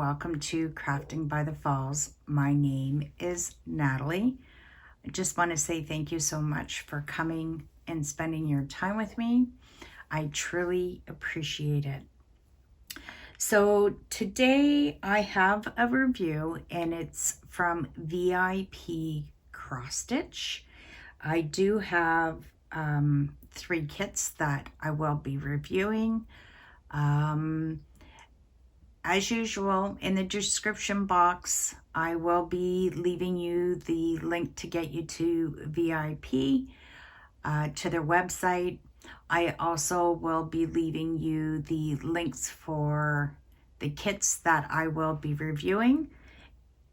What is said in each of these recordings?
welcome to Crafting by the Falls. My name is Natalie. I just want to say thank you so much for coming and spending your time with me. I truly appreciate it. So today I have a review and it's from VIP Cross Stitch. I do have 3 kits that I will be reviewing. As usual, in the description box, I will be leaving you the link to get you to VIP, to their website. I also will be leaving you the links for the kits that I will be reviewing.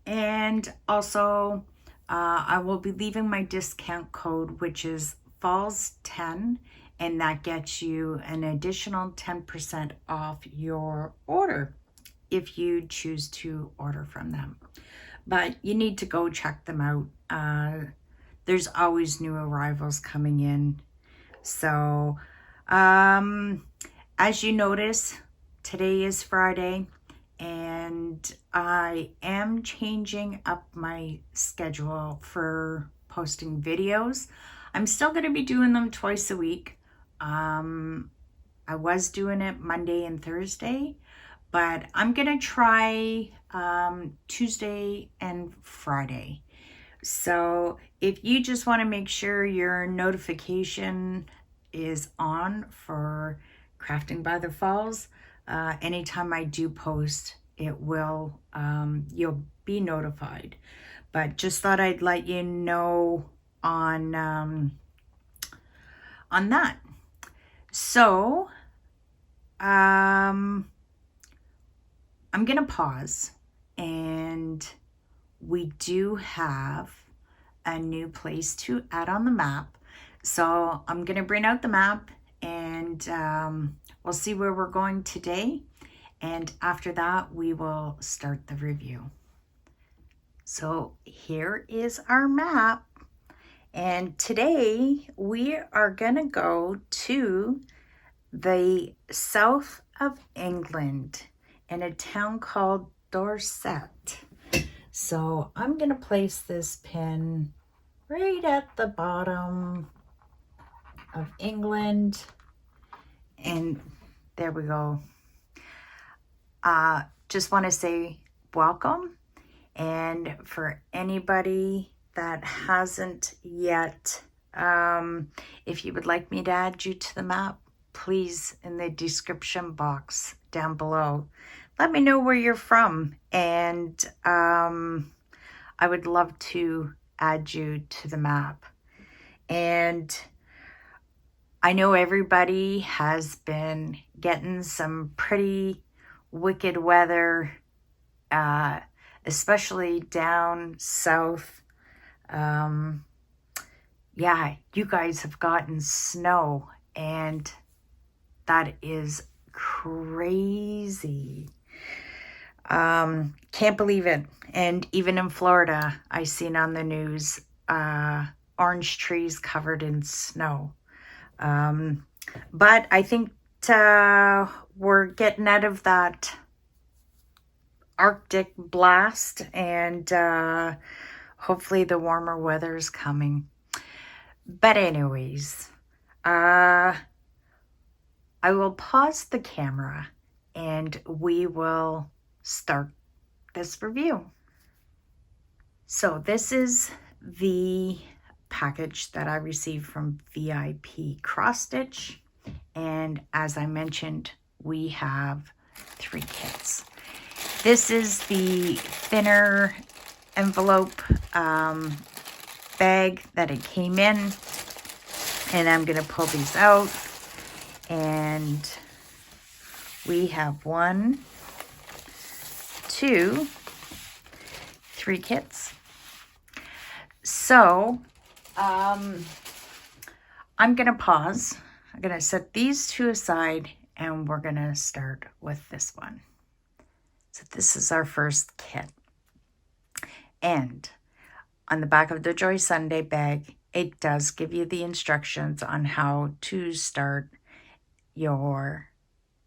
And also, I will be leaving my discount code, which is FALLS10, and that gets you an additional 10% off your order if you choose to order from them. But you need to go check them out. There's always new arrivals coming in. So as you notice, today is Friday and I am changing up my schedule for posting videos. I'm still going to be doing them twice a week. I was doing it Monday and Thursday, but I'm going to try Tuesday and Friday. So if you just want to make sure your notification is on for Crafting by the Falls, anytime I do post, it will, you'll be notified. But just thought I'd let you know on that. So, I'm going to pause, and we do have a new place to add on the map. So I'm going to bring out the map and we'll see where we're going today. And after that, we will start the review. So here is our map. And today we are going to go to the south of England in a town called Dorset. So I'm going to place this pin right at the bottom of England. And there we go. Just want to say welcome. And for anybody that hasn't yet, if you would like me to add you to the map, please, in the description box down below, let me know where you're from, and I would love to add you to the map. And I know everybody has been getting some pretty wicked weather, especially down south. Yeah, you guys have gotten snow, and that is crazy. Can't believe it. And even in Florida, I seen on the news orange trees covered in snow. But I think we're getting out of that Arctic blast, and hopefully the warmer weather is coming. But anyways, I will pause the camera and we will start this review. So this is the package that I received from VIP Cross Stitch. And as I mentioned, we have 3 kits. This is the thinner envelope bag that it came in. And I'm going to pull these out. And we have 1, 2, 3 kits. So I'm going to pause. I'm going to set these 2 aside and we're going to start with this one. So this is our first kit. And on the back of the Joy Sunday bag, it does give you the instructions on how to start your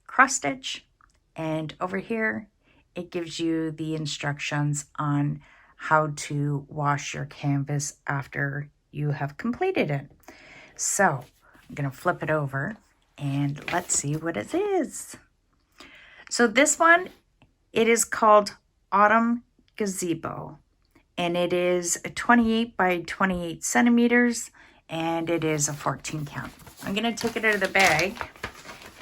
cross stitch. And over here, it gives you the instructions on how to wash your canvas after you have completed it. So I'm going to flip it over and let's see what it is. So this one, it is called Autumn Gazebo, and it is a 28 by 28 centimeters, and it is a 14 count. I'm going to take it out of the bag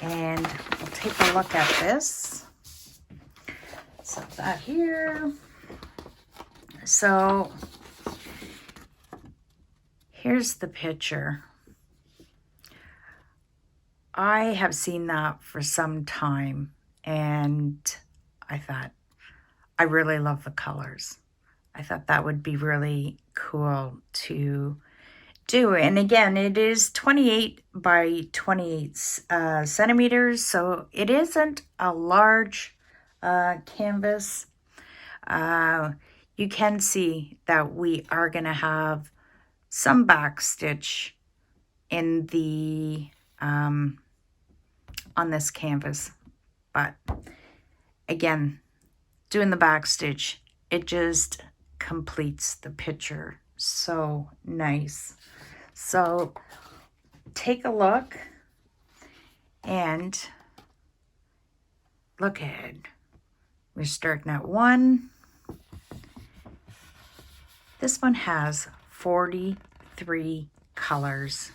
and we'll take a look at this. Set that here. So here's the picture. I have seen that for some time, and I thought, I really love the colors. I thought that would be really cool to do. And again, it is 28 by 28 centimeters, so it isn't a large canvas. You can see that we are going to have some back stitch in the on this canvas, but again, doing the back stitch, it just completes the picture so nice. So take a look and look ahead. We're starting at 1. This one has 43 colors,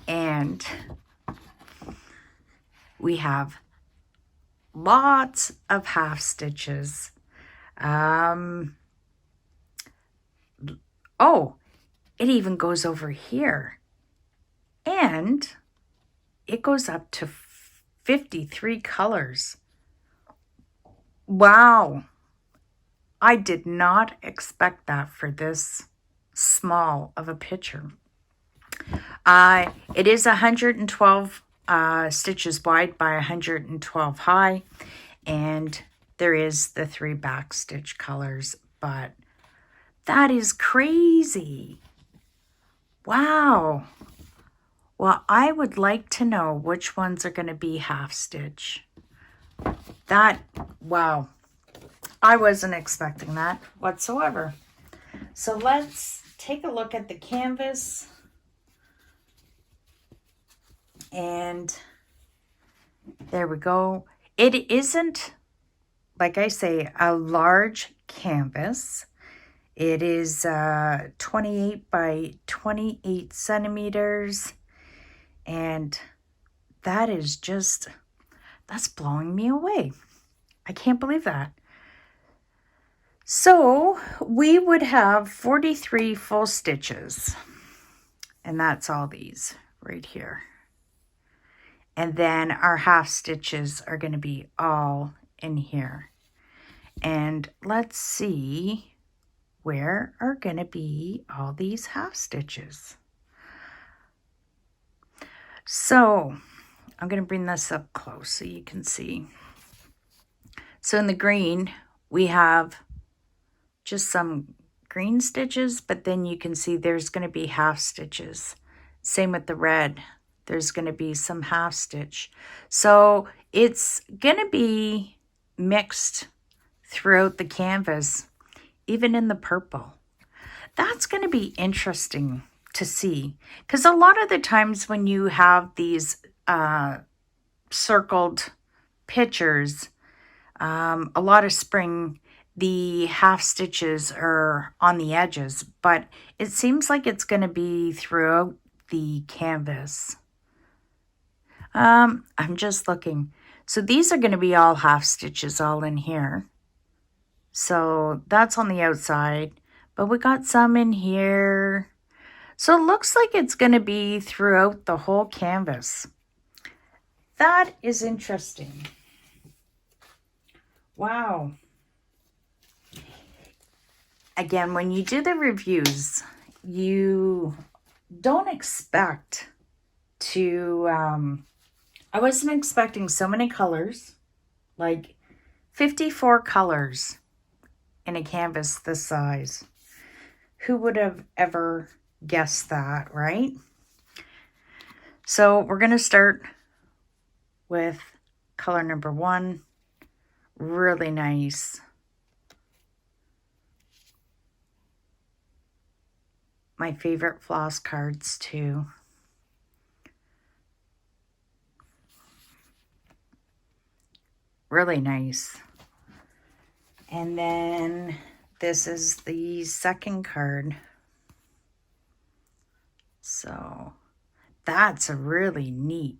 and we have lots of half stitches. Oh, it even goes over here, and it goes up to 53 colors. Wow. I did not expect that for this small of a picture. It is 112 stitches wide by 112 high, and there is the 3 back stitch colors, but that is crazy. Wow. Well, I would like to know which ones are going to be half stitch. Wow. I wasn't expecting that whatsoever. So let's take a look at the canvas. And there we go. It isn't, like I say, a large canvas. It is 28 by 28 centimeters. And that's blowing me away. I can't believe that. So we would have 43 full stitches, and that's all these right here. And then our half stitches are going to be all in here. And let's see, where are going to be all these half stitches? So I'm going to bring this up close so you can see. So in the green, we have just some green stitches, but then you can see there's going to be half stitches. Same with the red. There's going to be some half stitch. So it's going to be mixed throughout the canvas, even in the purple. That's going to be interesting to see, because a lot of the times when you have these circled pictures, a lot of spring, the half stitches are on the edges, but it seems like it's going to be throughout the canvas. I'm just looking. So these are going to be all half stitches all in here. So that's on the outside, but we got some in here. So it looks like it's going to be throughout the whole canvas. That is interesting. Wow. Again, when you do the reviews, you don't expect to, I wasn't expecting so many colors, like 54 colors in a canvas this size. Who would have ever guessed that, right? So we're going to start with color number 1, Really nice. My favorite floss cards too. Really nice. And then this is the second card. So that's a really neat,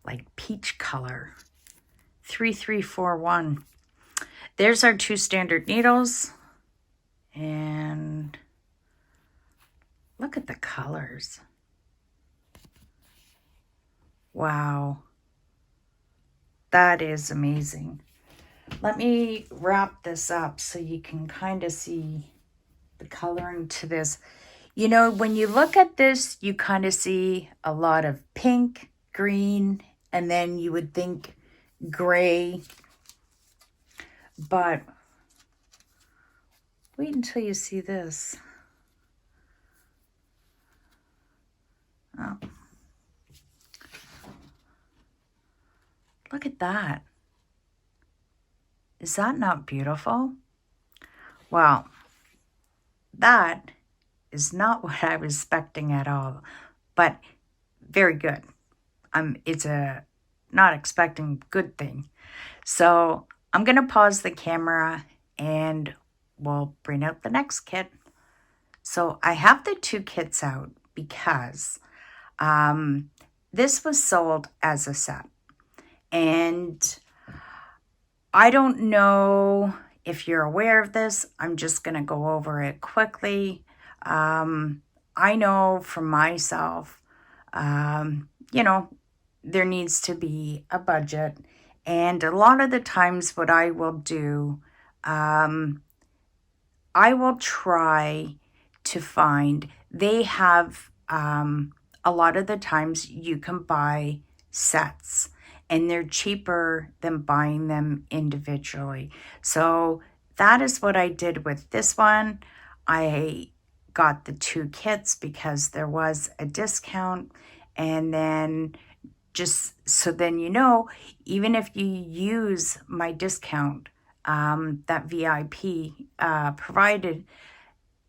like peach color. 3341. There's our 2 standard needles. And look at the colors. Wow. That is amazing. Let me wrap this up so you can kind of see the coloring to this. You know, when you look at this, you kind of see a lot of pink, green, and then you would think gray. But wait until you see this. Oh. Look at that. Is that not beautiful? Well, that is not what I was expecting at all, but very good. It's a not expecting good thing. So I'm going to pause the camera and we'll bring out the next kit. So I have the 2 kits out because this was sold as a set. And I don't know if you're aware of this. I'm just going to go over it quickly. I know for myself, you know, there needs to be a budget. And a lot of the times what I will do, I will try to find, they have, a lot of the times you can buy sets and they're cheaper than buying them individually. So that is what I did with this one. I got the 2 kits because there was a discount. And then just so then you know, even if you use my discount that VIP provided,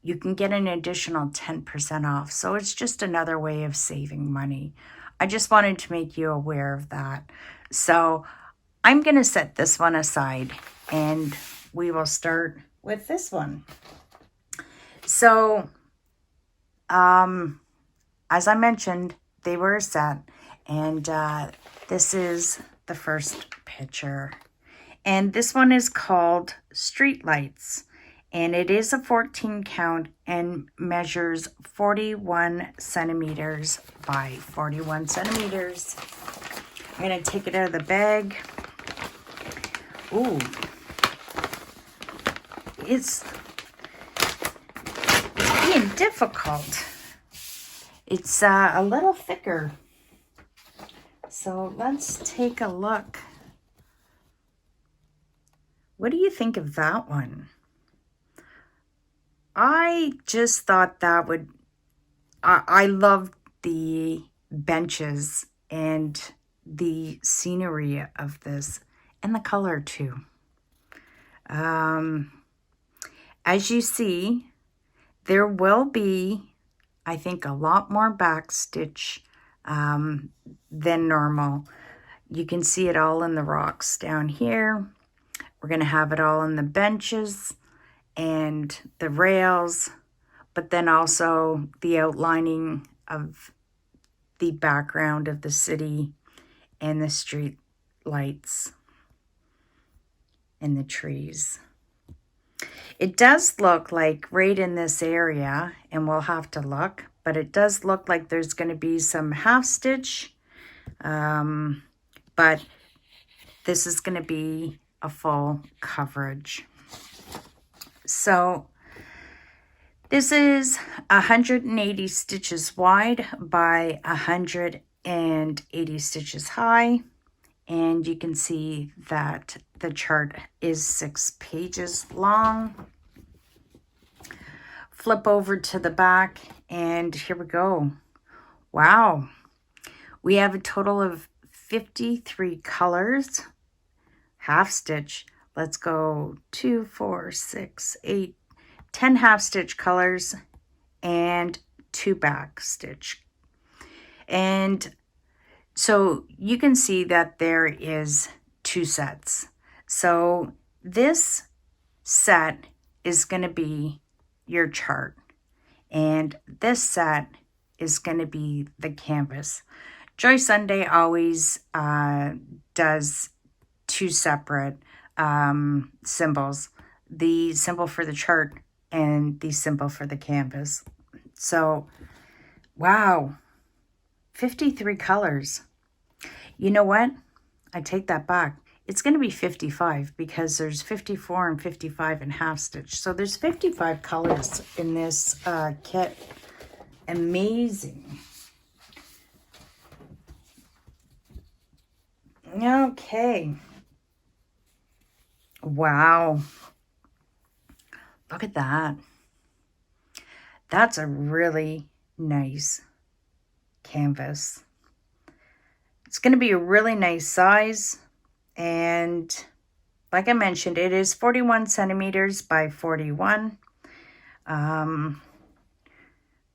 you can get an additional 10% off. So it's just another way of saving money. I just wanted to make you aware of that. So I'm going to set this one aside and we will start with this one. So, as I mentioned, they were a set, and this is the first picture. And this one is called Street Lights. And it is a 14 count and measures 41 centimeters by 41 centimeters. I'm going to take it out of the bag. Ooh. It's being difficult. It's a little thicker. So let's take a look. What do you think of that one? I just thought that would, I loved the benches and the scenery of this and the color too. As you see, there will be, I think, a lot more backstitch than normal. You can see it all in the rocks down here. We're going to have it all in the benches and the rails, but then also the outlining of the background of the city and the street lights and the trees. It does look like right in this area, and we'll have to look, but it does look like there's going to be some half stitch, but this is going to be a full coverage. So this is 180 stitches wide by 180 stitches high. And you can see that the chart is 6 pages long. Flip over to the back and here we go. Wow. We have a total of 53 colors, half stitch, let's go 2, 4, 6, 8, 10 half stitch colors and 2 back stitch. And so you can see that there is 2 sets. So this set is going to be your chart, and this set is going to be the canvas. Joy Sunday always does 2 separate symbols, the symbol for the chart and the symbol for the canvas. So, wow, 53 colors. You know what? I take that back. It's going to be 55 because there's 54 and 55 and half stitch. So there's 55 colors in this kit. Amazing. Okay. Wow. Look at that. That's a really nice canvas. It's going to be a really nice size. And like I mentioned, it is 41 centimeters by 41.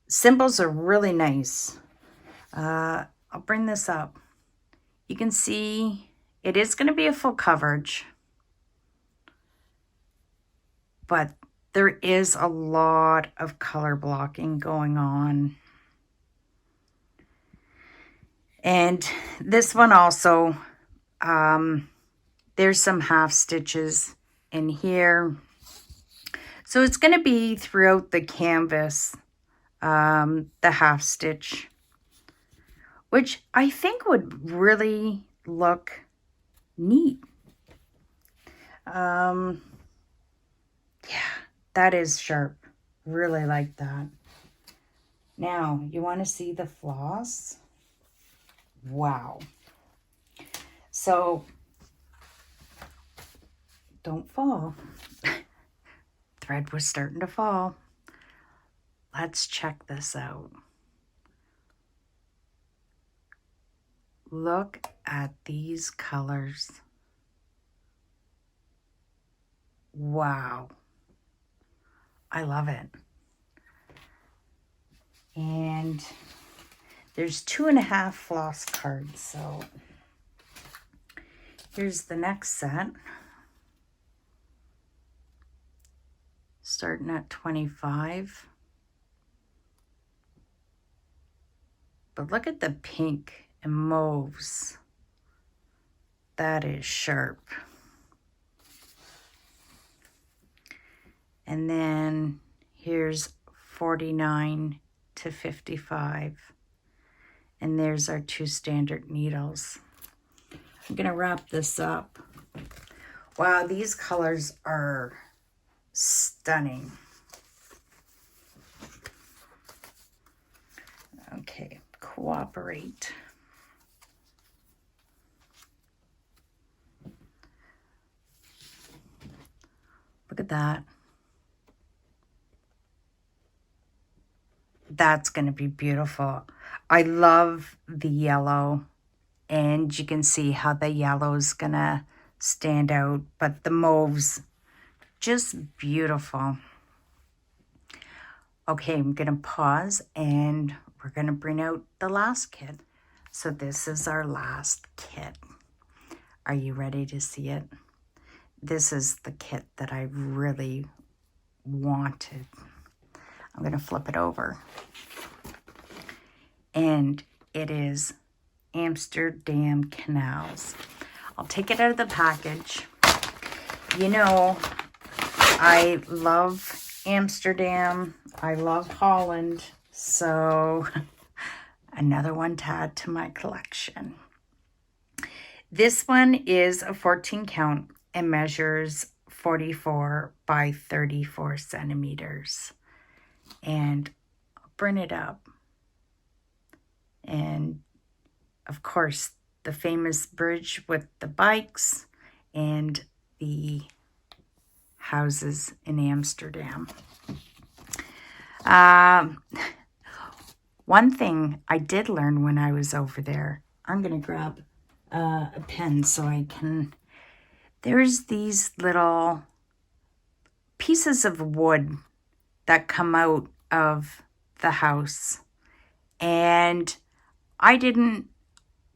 Symbols are really nice. I'll bring this up. You can see it is going to be a full coverage, but there is a lot of color blocking going on. And this one also, there's some half stitches in here. So it's going to be throughout the canvas, the half stitch, which I think would really look neat. Yeah, that is sharp. Really like that. Now, you want to see the floss? Wow. So, don't fall. Thread was starting to fall. Let's check this out. Look at these colors. Wow. I love it. And there's 2.5 floss cards. So here's the next set. Starting at 25. But look at the pink and mauves. That is sharp. And then here's 49 to 55. And there's our 2 standard needles. I'm going to wrap this up. Wow, these colors are stunning. Okay, cooperate. Look at that. That's going to be beautiful. I love the yellow, and you can see how the yellow is going to stand out, but the mauves, just beautiful. Okay, I'm going to pause, and we're going to bring out the last kit. So this is our last kit. Are you ready to see it? This is the kit that I really wanted. I'm going to flip it over. And it is Amsterdam Canals. I'll take it out of the package. You know, I love Amsterdam. I love Holland. So another one to add to my collection. This one is a 14 count and measures 44 by 34 centimeters. And I'll bring it up. And of course, the famous bridge with the bikes and the houses in Amsterdam. One thing I did learn when I was over there, I'm going to grab a pen so I can there's these little pieces of wood that come out of the house. And I didn't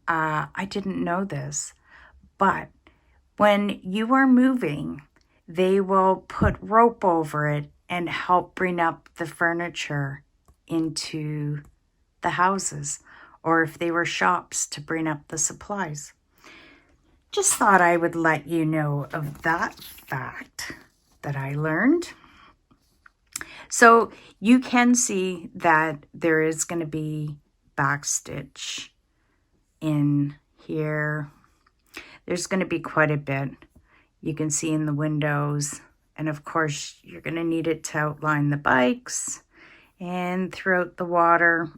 know this, but when you are moving, they will put rope over it and help bring up the furniture into the houses, or if they were shops, to bring up the supplies. Just thought I would let you know of that fact that I learned. So you can see that there is going to be backstitch in here. There's going to be quite a bit. You can see in the windows. And of course, you're going to need it to outline the bikes and throughout the water.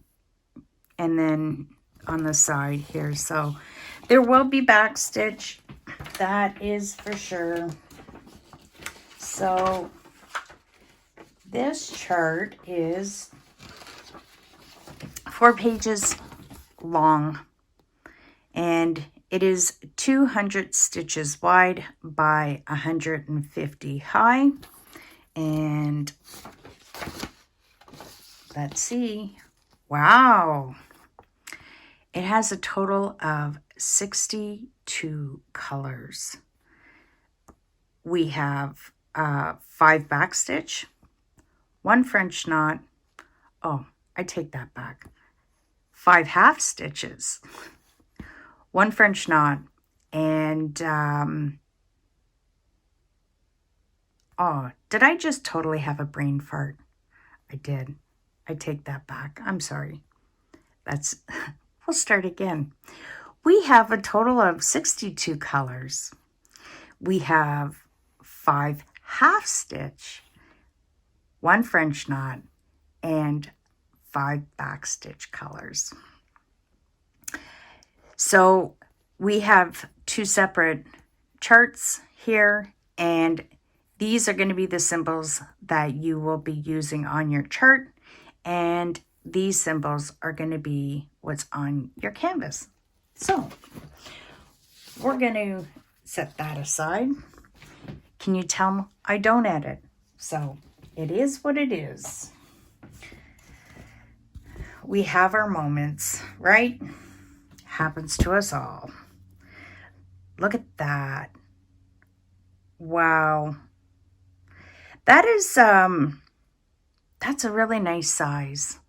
And then on the side here. So there will be backstitch. That is for sure. So this chart is 4 pages long, and it is 200 stitches wide by 150 high. And let's see. Wow. It has a total of 62 colors. We have 5 backstitch, 1 French knot. Oh, I take that back. 5 half stitches, 1 French knot, and oh, did I just totally have a brain fart? I did. I take that back. I'm sorry. We'll start again. We have a total of 62 colors. We have 5 half stitch, 1 French knot, and 5 backstitch colors. So we have 2 separate charts here, and these are going to be the symbols that you will be using on your chart, and these symbols are going to be what's on your canvas. So we're going to set that aside. Can you tell I don't edit? So it is what it is. We have our moments, right? Happens to us all. Look at that. Wow. That is, that's a really nice size.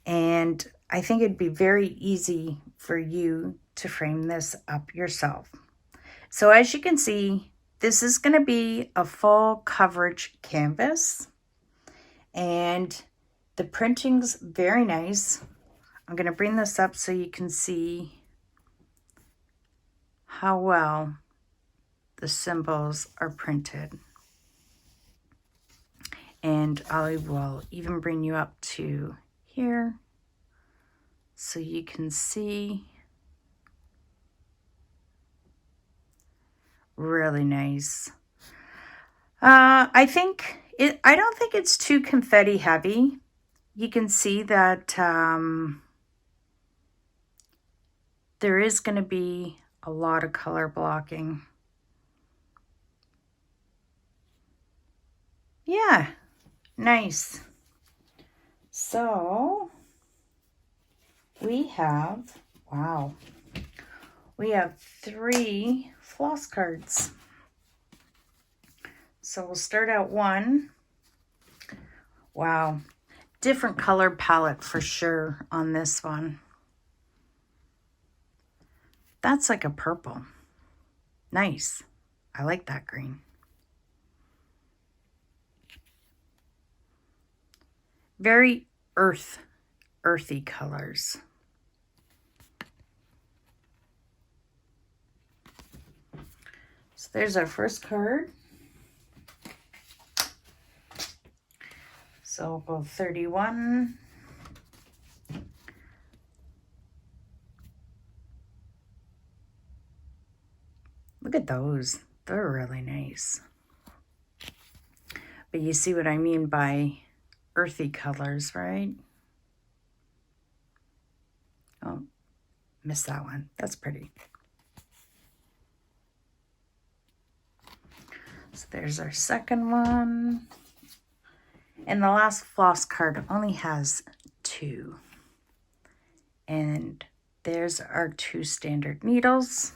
And I think it'd be very easy for you to frame this up yourself. So as you can see, this is going to be a full coverage canvas. And the printing's very nice. I'm going to bring this up so you can see how well the symbols are printed. And I will even bring you up to here so you can see. Really nice. I don't think it's too confetti heavy. You can see that there is going to be a lot of color blocking. Yeah, nice. So we have, wow, we have 3 floss cards. So we'll start out 1. Wow, different color palette for sure on this one. That's like a purple. Nice. I like that green. Very earthy colors. So there's our first card. So we'll go 31. Look at those. They're really nice. But you see what I mean by earthy colors, right? Oh, missed that one. That's pretty. So there's our second one. And the last floss card only has 2. And there's our 2 standard needles.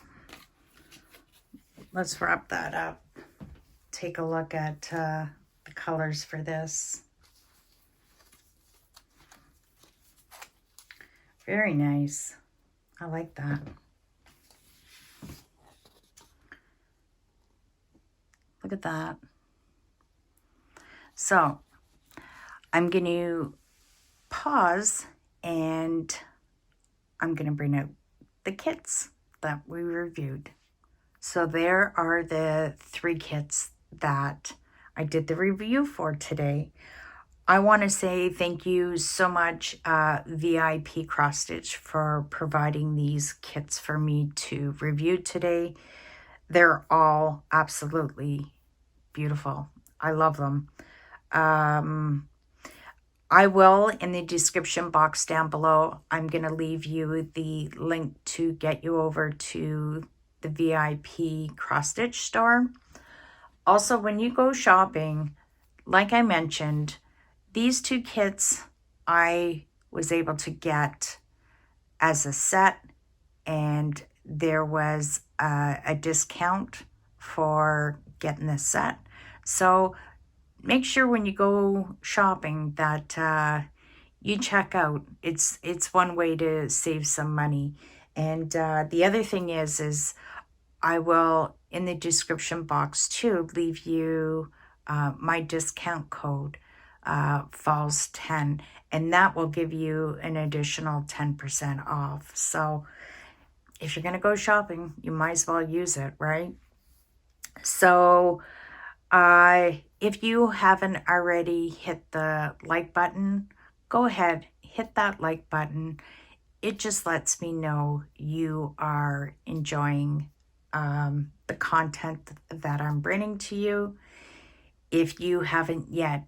Let's wrap that up. Take a look at the colors for this. Very nice. I like that. Look at that. So I'm going to pause and I'm going to bring out the kits that we reviewed. So there are the 3 kits that I did the review for today. I want to say thank you so much, VIP Cross Stitch, for providing these kits for me to review today. They're all absolutely beautiful. I love them. I will, in the description box down below, I'm going to leave you the link to get you over to the VIP Cross Stitch store. Also, when you go shopping, like I mentioned, these 2 kits I was able to get as a set, and there was a discount for getting this set. So make sure when you go shopping that you check out. It's one way to save some money. And the other thing is I will, in the description box too, leave you my discount code, falls10, and that will give you an additional 10% off. So if you're going to go shopping, you might as well use it, right? So if you haven't already hit the like button, go ahead, hit that like button. It just lets me know you are enjoying the content that I'm bringing to you. If you haven't yet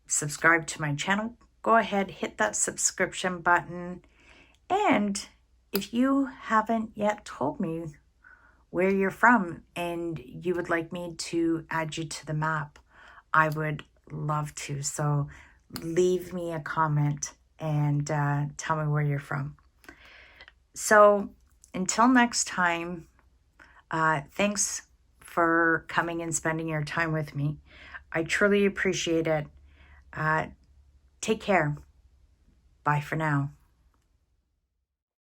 subscribed to my channel, go ahead, hit that subscription button. And if you haven't yet told me where you're from and you would like me to add you to the map, I would love to. So leave me a comment and tell me where you're from. So until next time, thanks for coming and spending your time with me. I truly appreciate it. Take care. Bye for now.